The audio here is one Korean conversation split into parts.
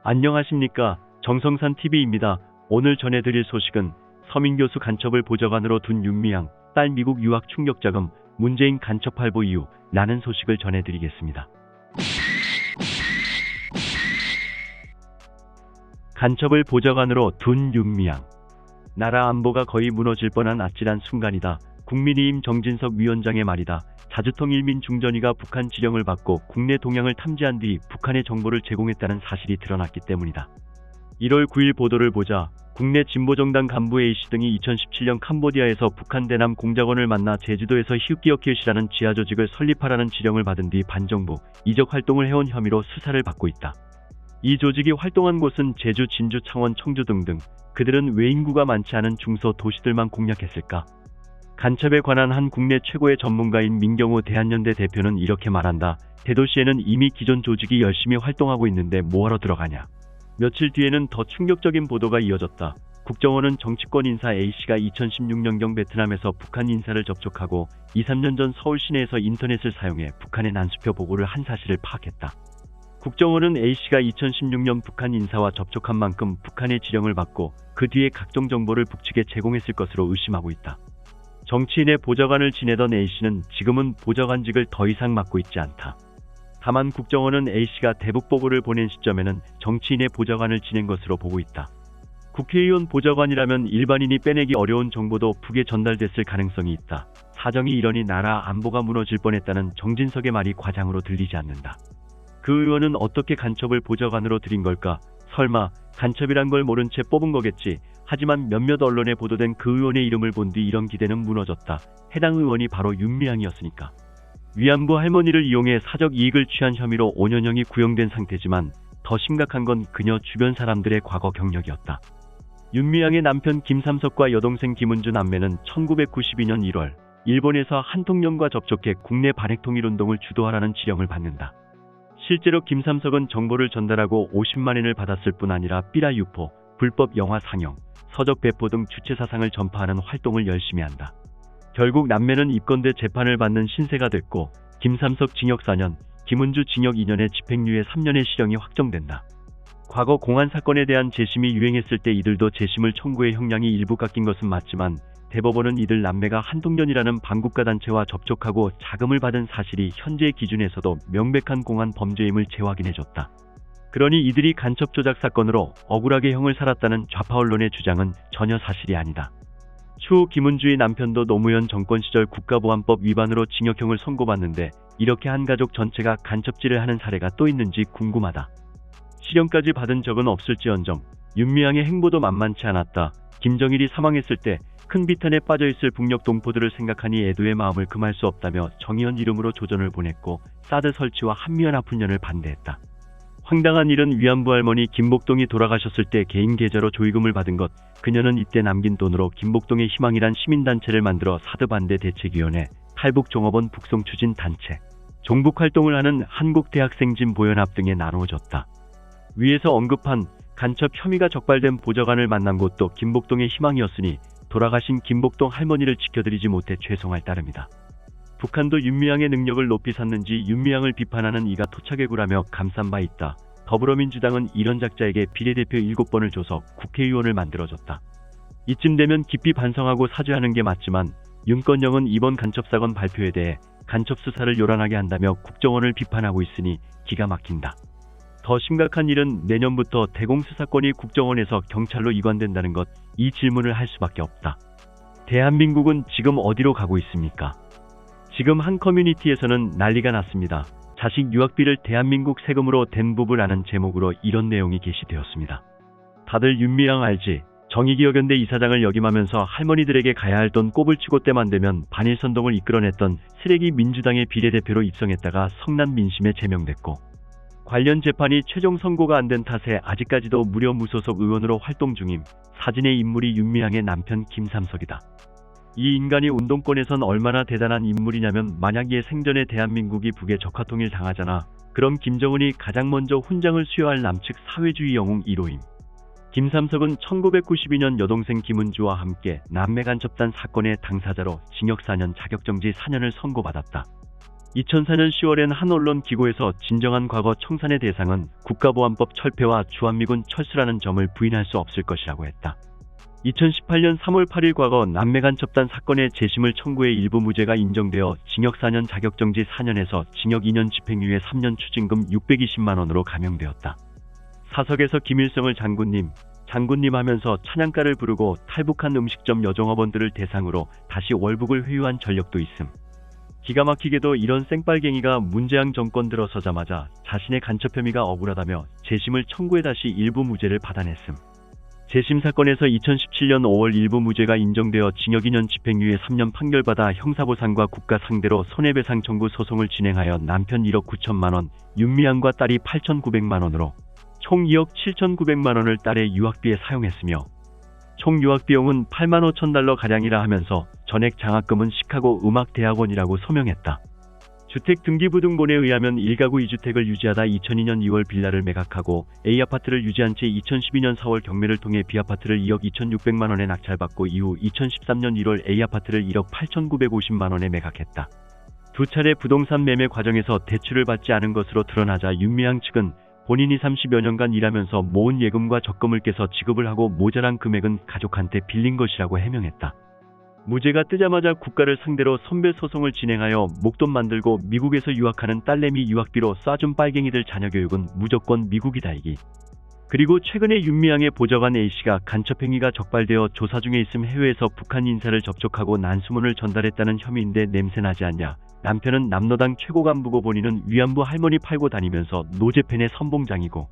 안녕하십니까. 정성산TV입니다. 오늘 전해드릴 소식은 서민 교수 간첩을 보좌관으로 둔 윤미향, 딸 미국 유학 충격 자금, 문재인 간첩 할보 이유 라는 소식을 전해드리겠습니다. 간첩을 보좌관으로 둔 윤미향. 나라 안보가 거의 무너질 뻔한 아찔한 순간이다. 국민의힘 정진석 위원장의 말이다. 자주통일민 중전위가 북한 지령을 받고 국내 동향을 탐지한 뒤 북한의 정보를 제공했다는 사실이 드러났기 때문이다. 1월 9일 보도를 보자 국내 진보정당 간부 A씨 등이 2017년 캄보디아에서 북한 대남 공작원을 만나 제주도에서 히읗기어키읒이라는 지하조직을 설립하라는 지령을 받은 뒤 반정부, 이적 활동을 해온 혐의로 수사를 받고 있다. 이 조직이 활동한 곳은 제주, 진주, 창원, 청주 등등. 그들은 왜 인구가 많지 않은 중소도시들만 공략했을까? 간첩에 관한 한 국내 최고의 전문가인 민경호 대한연대 대표는 이렇게 말한다. 대도시에는 이미 기존 조직이 열심히 활동하고 있는데 뭐하러 들어가냐. 며칠 뒤에는 더 충격적인 보도가 이어졌다. 국정원은 정치권 인사 A씨가 2016년경 베트남에서 북한 인사를 접촉하고 2~3년 전 서울 시내에서 인터넷을 사용해 북한에 난수표 보고를 한 사실을 파악했다. 국정원은 A씨가 2016년 북한 인사와 접촉한 만큼 북한의 지령을 받고 그 뒤에 각종 정보를 북측에 제공했을 것으로 의심하고 있다. 정치인의 보좌관을 지내던 A씨는 지금은 보좌관직을 더 이상 맡고 있지 않다. 다만 국정원은 A씨가 대북 보고를 보낸 시점에는 정치인의 보좌관을 지낸 것으로 보고 있다. 국회의원 보좌관이라면 일반인이 빼내기 어려운 정보도 북에 전달됐을 가능성이 있다. 사정이 이러니 나라 안보가 무너질 뻔했다는 정진석의 말이 과장으로 들리지 않는다. 그 의원은 어떻게 간첩을 보좌관으로 들인 걸까? 설마 간첩이란 걸 모른 채 뽑은 거겠지. 하지만 몇몇 언론에 보도된 그 의원의 이름을 본 뒤 이런 기대는 무너졌다. 해당 의원이 바로 윤미향이었으니까. 위안부 할머니를 이용해 사적 이익을 취한 혐의로 5년형이 구형된 상태지만 더 심각한 건 그녀 주변 사람들의 과거 경력이었다. 윤미향의 남편 김삼석과 여동생 김은주 남매는 1992년 1월 일본에서 한통령과 접촉해 국내 반핵통일운동을 주도하라는 지령을 받는다. 실제로 김삼석은 정보를 전달하고 50만 엔을 받았을 뿐 아니라 삐라 유포, 불법 영화 상영, 서적 배포 등 주체 사상을 전파하는 활동을 열심히 한다. 결국 남매는 입건돼 재판을 받는 신세가 됐고 김삼석 징역 4년, 김은주 징역 2년에 집행유예 3년의 실형이 확정된다. 과거 공안 사건에 대한 재심이 유행했을 때 이들도 재심을 청구해 형량이 일부 깎인 것은 맞지만 대법원은 이들 남매가 한통련이라는 반국가 단체와 접촉하고 자금을 받은 사실이 현재의 기준에서도 명백한 공안 범죄임을 재확인해줬다. 그러니 이들이 간첩 조작 사건으로 억울하게 형을 살았다는 좌파 언론의 주장은 전혀 사실이 아니다. 추후 김은주의 남편도 노무현 정권 시절 국가보안법 위반으로 징역형을 선고받는데 이렇게 한 가족 전체가 간첩질을 하는 사례가 또 있는지 궁금하다. 실형까지 받은 적은 없을지언정 윤미향의 행보도 만만치 않았다. 김정일이 사망했을 때 큰 비탄에 빠져있을 북녘 동포들을 생각하니 애도의 마음을 금할 수 없다며 정의원 이름으로 조전을 보냈고 사드 설치와 한미연합훈련을 반대했다. 황당한 일은 위안부 할머니 김복동이 돌아가셨을 때 개인 계좌로 조의금을 받은 것. 그녀는 이때 남긴 돈으로 김복동의 희망이란 시민단체를 만들어 사드 반대 대책위원회, 탈북종업원 북송 추진 단체, 종북 활동을 하는 한국대학생진 보연합 등에 나누어졌다. 위에서 언급한 간첩 혐의가 적발된 보좌관을 만난 곳도 김복동의 희망이었으니 돌아가신 김복동 할머니를 지켜드리지 못해 죄송할 따름이다. 북한도 윤미향의 능력을 높이 샀는지 윤미향을 비판하는 이가 토착애구라며 감싼 바 있다. 더불어민주당은 이런 작자에게 비례대표 7번을 줘서 국회의원을 만들어줬다. 이쯤 되면 깊이 반성하고 사죄하는 게 맞지만 윤건영은 이번 간첩사건 발표에 대해 간첩 수사를 요란하게 한다며 국정원을 비판하고 있으니 기가 막힌다. 더 심각한 일은 내년부터 대공수사권이 국정원에서 경찰로 이관된다는 것. 이 질문을 할 수밖에 없다. 대한민국은 지금 어디로 가고 있습니까? 지금 한 커뮤니티에서는 난리가 났습니다. 자식 유학비를 대한민국 세금으로 댄 부부라는 제목으로 이런 내용이 게시되었습니다. 다들 윤미향 알지? 정의기억연대 이사장을 역임하면서 할머니들에게 가야 할 돈 꼽을 치고 때만 되면 반일선동을 이끌어냈던 쓰레기 민주당의 비례대표로 입성했다가 성난 민심에 제명됐고 관련 재판이 최종 선고가 안 된 탓에 아직까지도 무려 무소속 의원으로 활동 중임. 사진의 인물이 윤미향의 남편 김삼석이다. 이 인간이 운동권에선 얼마나 대단한 인물이냐면 만약에 생전에 대한민국이 북에 적화통일 당하잖아. 그럼 김정은이 가장 먼저 훈장을 수여할 남측 사회주의 영웅 1호임. 김삼석은 1992년 여동생 김은주와 함께 남매 간첩단 사건의 당사자로 징역 4년 자격정지 4년을 선고받았다. 2004년 10월엔 한 언론 기고에서 진정한 과거 청산의 대상은 국가보안법 철폐와 주한미군 철수라는 점을 부인할 수 없을 것이라고 했다. 2018년 3월 8일 과거 남매간첩단 사건의 재심을 청구해 일부 무죄가 인정되어 징역 4년 자격정지 4년에서 징역 2년 집행유예 3년 추징금 620만 원으로 감형되었다. 사석에서 김일성을 장군님 하면서 찬양가를 부르고 탈북한 음식점 여종업원들을 대상으로 다시 월북을 회유한 전력도 있음. 기가 막히게도 이런 생빨갱이가 문재양 정권 들어서자마자 자신의 간첩 혐의가 억울하다며 재심을 청구해 다시 일부 무죄를 받아냈음. 재심 사건에서 2017년 5월 일부 무죄가 인정되어 징역 2년 집행유예 3년 판결받아 형사보상과 국가 상대로 손해배상 청구 소송을 진행하여 남편 1억 9천만 원, 윤미향과 딸이 8,900만 원으로 총 2억 7,900만 원을 딸의 유학비에 사용했으며 총 유학비용은 8만 5천 달러 가량이라 하면서 전액 장학금은 시카고 음악대학원이라고 소명했다. 주택등기부등본에 의하면 1가구 2주택을 유지하다 2002년 2월 빌라를 매각하고 A아파트를 유지한 채 2012년 4월 경매를 통해 B아파트를 2억 2,600만 원에 낙찰받고 이후 2013년 1월 A아파트를 1억 8,950만 원에 매각했다. 두 차례 부동산 매매 과정에서 대출을 받지 않은 것으로 드러나자 윤미향 측은 본인이 30여 년간 일하면서 모은 예금과 적금을 깨서 지급을 하고 모자란 금액은 가족한테 빌린 것이라고 해명했다. 무죄가 뜨자마자 국가를 상대로 선배 소송을 진행하여 목돈 만들고 미국에서 유학하는 딸내미 유학비로 쏴준 빨갱이들 자녀 교육은 무조건 미국이다이기. 그리고 최근에 윤미향의 보좌관 A씨가 간첩행위가 적발되어 조사 중에 있음 해외에서 북한 인사를 접촉하고 난수문을 전달했다는 혐의인데 냄새나지 않냐. 남편은 남노당 최고 간부고 본인은 위안부 할머니 팔고 다니면서 노제팬의 선봉장이고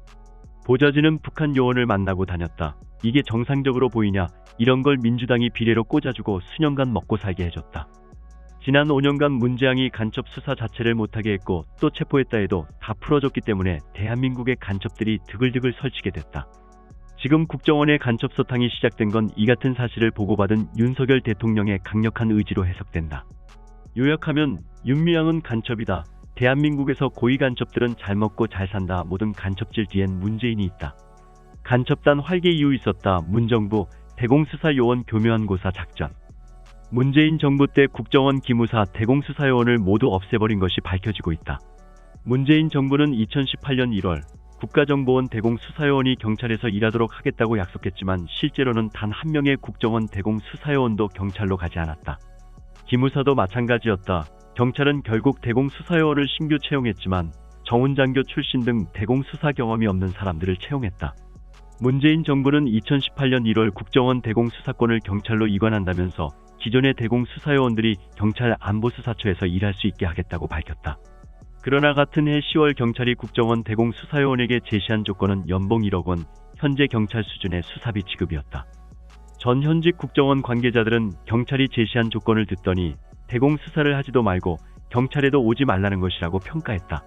보좌진은 북한 요원을 만나고 다녔다. 이게 정상적으로 보이냐? 이런 걸 민주당이 비례로 꽂아주고 수년간 먹고 살게 해줬다. 지난 5년간 문재양이 간첩 수사 자체를 못하게 했고 또 체포했다 해도 다 풀어줬기 때문에 대한민국의 간첩들이 드글드글 설치게 됐다. 지금 국정원의 간첩 소탕이 시작된 건 이 같은 사실을 보고받은 윤석열 대통령의 강력한 의지로 해석된다. 요약하면 윤미향은 간첩이다. 대한민국에서 고위 간첩들은 잘 먹고 잘 산다. 모든 간첩질 뒤엔 문재인이 있다. 간첩단 활개 이유 있었다. 문정부, 대공수사요원 교묘한 고사 작전. 문재인 정부 때 국정원 기무사 대공수사요원을 모두 없애버린 것이 밝혀지고 있다. 문재인 정부는 2018년 1월 국가정보원 대공수사요원이 경찰에서 일하도록 하겠다고 약속했지만 실제로는 단 한 명의 국정원 대공수사요원도 경찰로 가지 않았다. 기무사도 마찬가지였다. 경찰은 결국 대공수사요원을 신규 채용했지만 정훈장교 출신 등 대공수사 경험이 없는 사람들을 채용했다. 문재인 정부는 2018년 1월 국정원 대공수사권을 경찰로 이관한다면서 기존의 대공수사요원들이 경찰 안보수사처에서 일할 수 있게 하겠다고 밝혔다. 그러나 같은 해 10월 경찰이 국정원 대공수사요원에게 제시한 조건은 연봉 1억 원, 현재 경찰 수준의 수사비 지급이었다. 전 현직 국정원 관계자들은 경찰이 제시한 조건을 듣더니 대공수사를 하지도 말고 경찰에도 오지 말라는 것이라고 평가했다.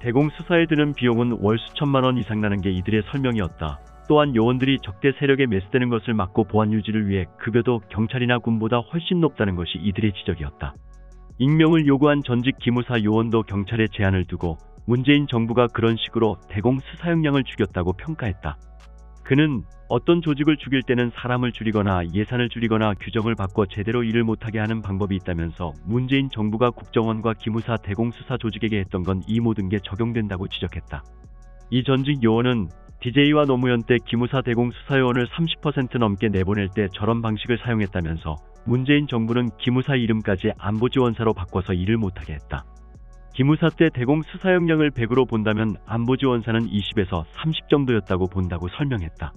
대공수사에 드는 비용은 월 수천만 원 이상 나는 게 이들의 설명이었다. 또한 요원들이 적대 세력에 매수되는 것을 막고 보안 유지를 위해 급여도 경찰이나 군보다 훨씬 높다는 것이 이들의 지적이었다. 익명을 요구한 전직 기무사 요원도 경찰에 제한을 두고 문재인 정부가 그런 식으로 대공수사 역량을 죽였다고 평가했다. 그는 어떤 조직을 죽일 때는 사람을 줄이거나 예산을 줄이거나 규정을 바꿔 제대로 일을 못하게 하는 방법이 있다면서 문재인 정부가 국정원과 기무사 대공수사 조직에게 했던 건 이 모든 게 적용된다고 지적했다. 이 전직 요원은 DJ와 노무현 때 기무사 대공수사요원을 30% 넘게 내보낼 때 저런 방식을 사용했다면서 문재인 정부는 기무사 이름까지 안보지원사로 바꿔서 일을 못하게 했다. 기무사 때 대공수사 역량을 100으로 본다면 안보지원사는 20에서 30 정도였다고 본다고 설명했다.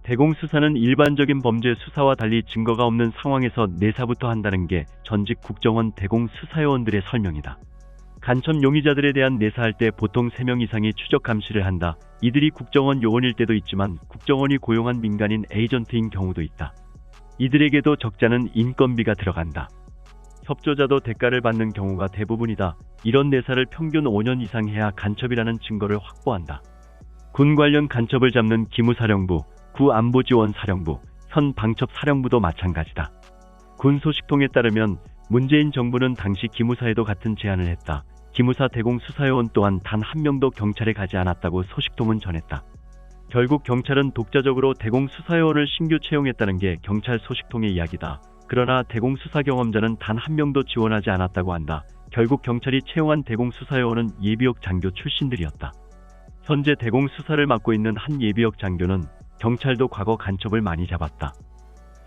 대공수사는 일반적인 범죄 수사와 달리 증거가 없는 상황에서 내사부터 한다는 게 전직 국정원 대공수사요원들의 설명이다. 간첩 용의자들에 대한 내사할 때 보통 3명 이상이 추적 감시를 한다. 이들이 국정원 요원일 때도 있지만 국정원이 고용한 민간인 에이전트인 경우도 있다. 이들에게도 적자는 인건비가 들어간다. 협조자도 대가를 받는 경우가 대부분이다. 이런 내사를 평균 5년 이상 해야 간첩이라는 증거를 확보한다. 군 관련 간첩을 잡는 기무사령부, 구안보지원사령부, 현 방첩사령부도 마찬가지다. 군 소식통에 따르면 문재인 정부는 당시 기무사에도 같은 제안을 했다. 기무사 대공수사요원 또한 단 한 명도 경찰에 가지 않았다고 소식통은 전했다. 결국 경찰은 독자적으로 대공수사요원을 신규 채용했다는 게 경찰 소식통의 이야기다. 그러나 대공수사 경험자는 단 한 명도 지원하지 않았다고 한다. 결국 경찰이 채용한 대공수사요원은 예비역 장교 출신들이었다. 현재 대공수사를 맡고 있는 한 예비역 장교는 경찰도 과거 간첩을 많이 잡았다.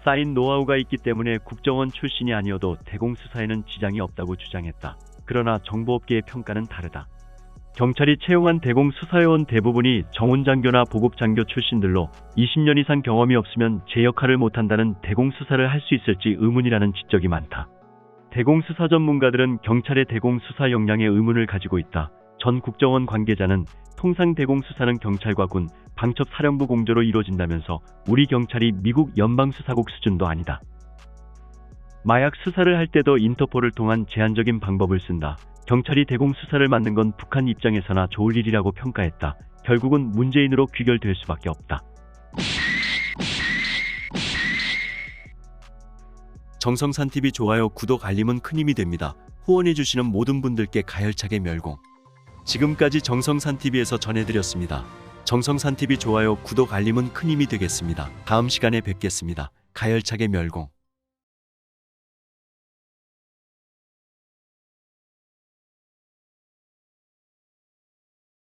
쌓인 노하우가 있기 때문에 국정원 출신이 아니어도 대공수사에는 지장이 없다고 주장했다. 그러나 정보업계의 평가는 다르다. 경찰이 채용한 대공수사요원 대부분이 정훈장교나 보급장교 출신들로 20년 이상 경험이 없으면 제 역할을 못한다는 대공수사를 할 수 있을지 의문이라는 지적이 많다. 대공수사 전문가들은 경찰의 대공수사 역량에 의문을 가지고 있다. 전 국정원 관계자는 통상 대공수사는 경찰과 군, 방첩 사령부 공조로 이루어진다면서 우리 경찰이 미국 연방수사국 수준도 아니다. 마약 수사를 할 때도 인터폴을 통한 제한적인 방법을 쓴다. 경찰이 대공수사를 맡는 건 북한 입장에서나 좋을 일이라고 평가했다. 결국은 문재인으로 귀결될 수밖에 없다. 정성산TV 좋아요, 구독, 알림은 큰 힘이 됩니다. 후원해주시는 모든 분들께 가열차게 멸공. 지금까지 정성산TV에서 전해드렸습니다. 정성산TV 좋아요, 구독, 알림은 큰 힘이 되겠습니다. 다음 시간에 뵙겠습니다. 가열차게 멸공.